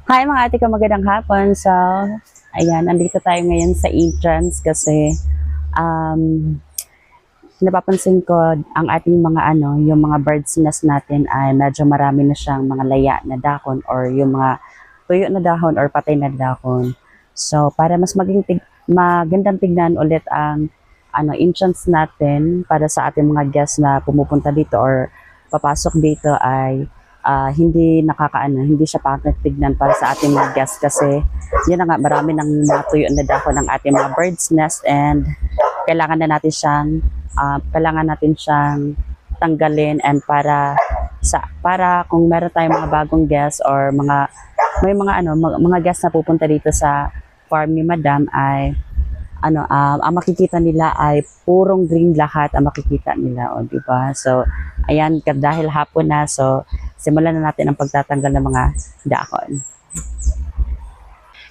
Hi mga ate ko, magandang hapon. So, ayan, andito tayo ngayon sa entrance kasi um, napapansin ko ang ating mga yung mga bird's nest natin ay medyo marami na siyang mga laya na dahon or yung mga tuyo na dahon or patay na dahon. So, para mas magandang tignan ulit ang entrance natin para sa ating mga guests na pumupunta dito or papasok dito ay hindi siya pangit tignan para sa ating mga guests kasi yun na nga, marami ng mga tuyo na dahon ng ating mga bird's nest and kailangan natin siyang tanggalin and para kung meron tayong mga bagong guests or mga guests na pupunta dito sa farm ni Madam ay ang makikita nila ay purong green lahat ang makikita nila, o di ba? So, ayan, dahil hapon na, so simulan na natin ang pagtatanggal ng mga dahon.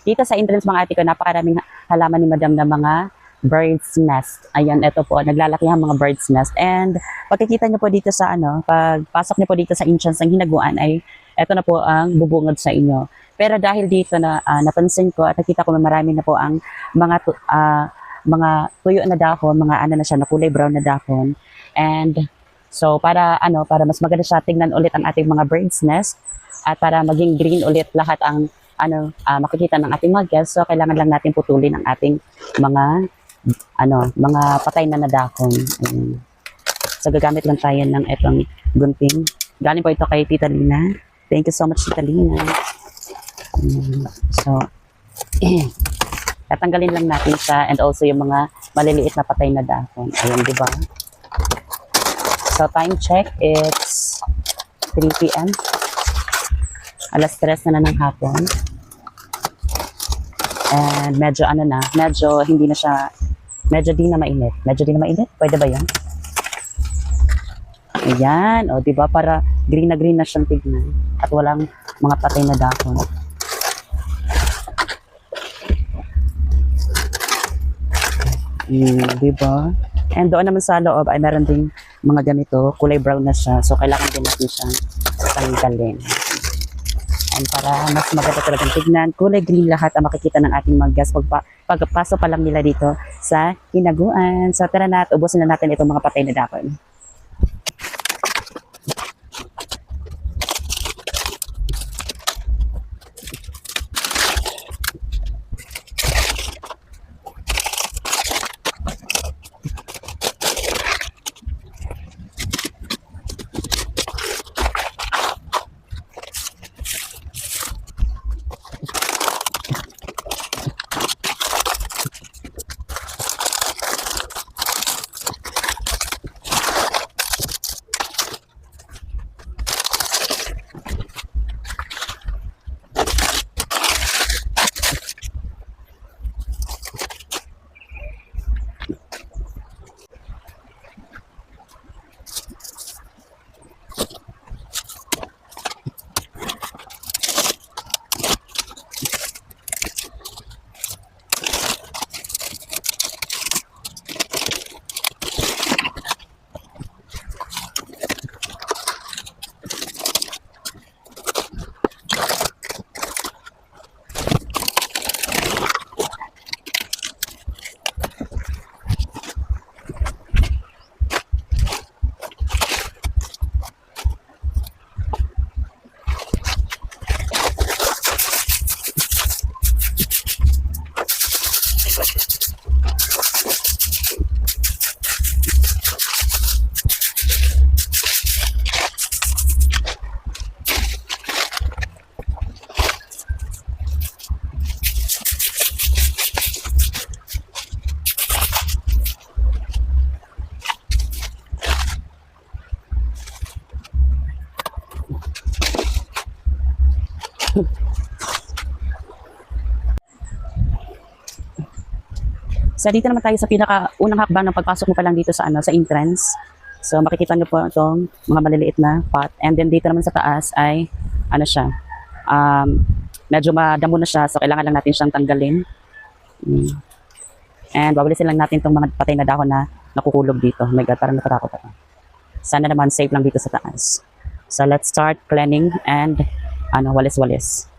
Dito sa entrance mga ate ko, napakaraming halaman ni Madam na mga bird's nest. Ayan, ito po, naglalaki ang mga bird's nest. And pagkikita niyo po dito sa pagpasok niyo po dito sa entrance ng hinaguan ay ito na po ang bubungad sa inyo. Pero dahil dito na napansin ko at nakita ko na marami na po ang mga tuyo na dahon, mga na siya na kulay brown na dahon. And so para mas maganda siya tingnan ulit ang ating mga bird's nest at para maging green ulit lahat ang makikita ng ating mga guests. So kailangan lang natin putulin ang ating mga patay na dahon. Ayun. So gagamit lang tayo ng itong gunting. Galing po ito kay Tita Lina. Thank you so much, Tita Lina. So, tatanggalin lang natin siya and also yung mga maliliit na patay na dahon. Ayun, di ba? So, time check, it's 3 p.m. Alas 3 na ng hapon. And medyo medyo di na mainit. Medyo di na mainit? Pwede ba yan? Ayan, o, di ba? Para green na siyang tignan. At walang mga patay na dahon. Diba? And doon naman sa loob ay meron ding mga ganito, kulay brown na siya. So, kailangan din natin siyang tanggalin. And para mas maganda talagang tignan, kulay green lahat ang makikita ng ating mga guests pagpasok pa lang nila dito sa hinaguan. So, tara na at ubusin na natin itong mga patay na dahon. So, dito naman tayo sa pinaka-unang hakbang ng pagpasok mo pa lang dito sa entrance. So, makikita nyo po itong mga maliliit na pot. And then, dito naman sa taas ay, medyo madamo na siya. So, kailangan lang natin siyang tanggalin. And, wawalisin lang natin itong mga patay na dahon na nakukulog dito. Oh my God, parang natatakot ako. Sana naman safe lang dito sa taas. So, let's start cleaning and, walis-walis.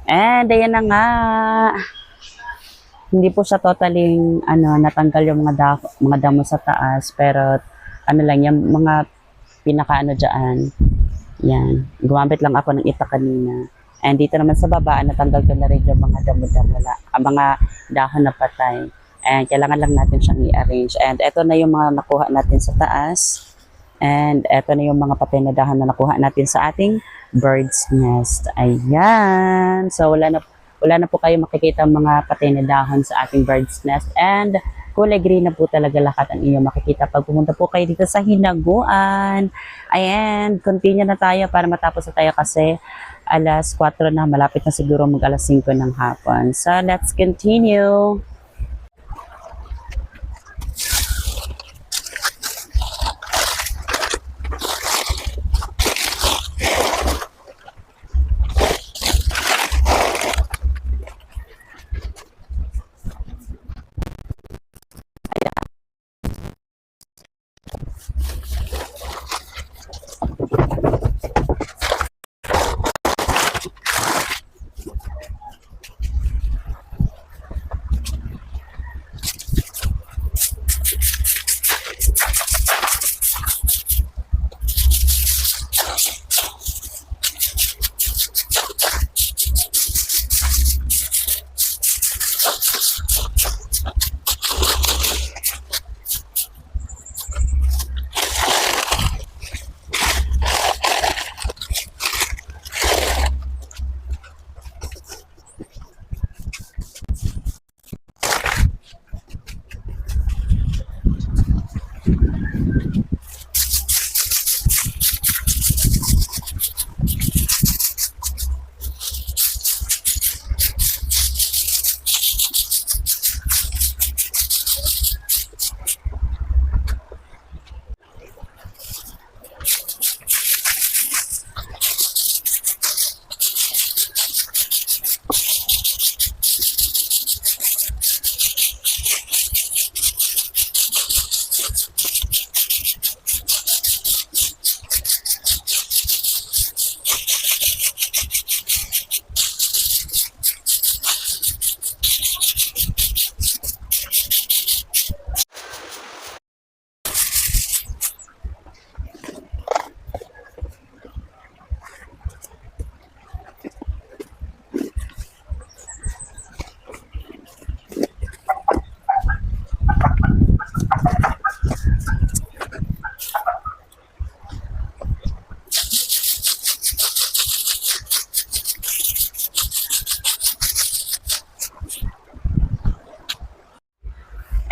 And ayan na nga. Hindi po siya totally natanggal yung mga damo sa taas, pero ano lang yung mga pinakaano diyan. Yan. Gumamit lang ako ng itak kanina. And dito naman sa baba, natanggal ko na rin yung mga damo-damo ang mga dahon na patay. And kailangan lang natin siyang i-arrange. And eto na yung mga nakuha natin sa taas. And eto na yung mga patay na dahon na nakuha natin sa ating bird's nest. Ayan. So wala na po kayo makikita mga patay na dahon sa ating bird's nest. And kulay green na po talaga lahat ang inyong makikita pag pumunta po kayo dito sa Hinaguan. Ayan, continue na tayo para matapos na tayo kasi alas 4 na, malapit na siguro mag alas 5 ng hapon. So, let's continue.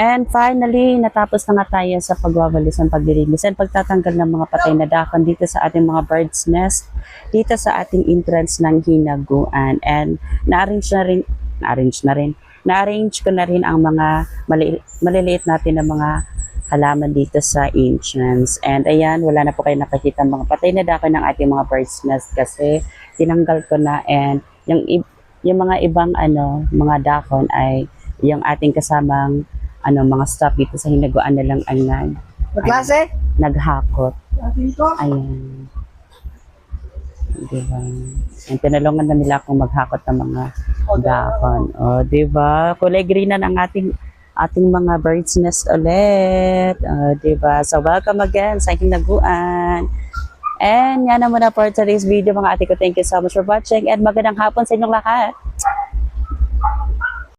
And finally, natapos na nga tayo sa pagwawalis ng paglilinis and pagtatanggal ng mga patay na dahon dito sa ating mga bird's nest, dito sa ating entrance ng Hinaguan. And na-arrange ko na rin ang mga maliliit natin na mga halaman dito sa entrance. And ayan, wala na po kayo nakikita mga patay na dahon ng ating mga bird's nest kasi tinanggal ko na. And yung mga ibang mga dahon ay yung ating kasamang mga staff dito sa Hinaguan na lang ang naghakot. Ayan. Diba? And tinulungan na nila akong maghakot ng mga dahon. O, diba? Kulay green na ng ating mga bird's nest ulit. O, diba? So, welcome again sa Hinaguan. And yan na muna for today's video mga ate ko. Thank you so much for watching and magandang hapon sa inyong lahat.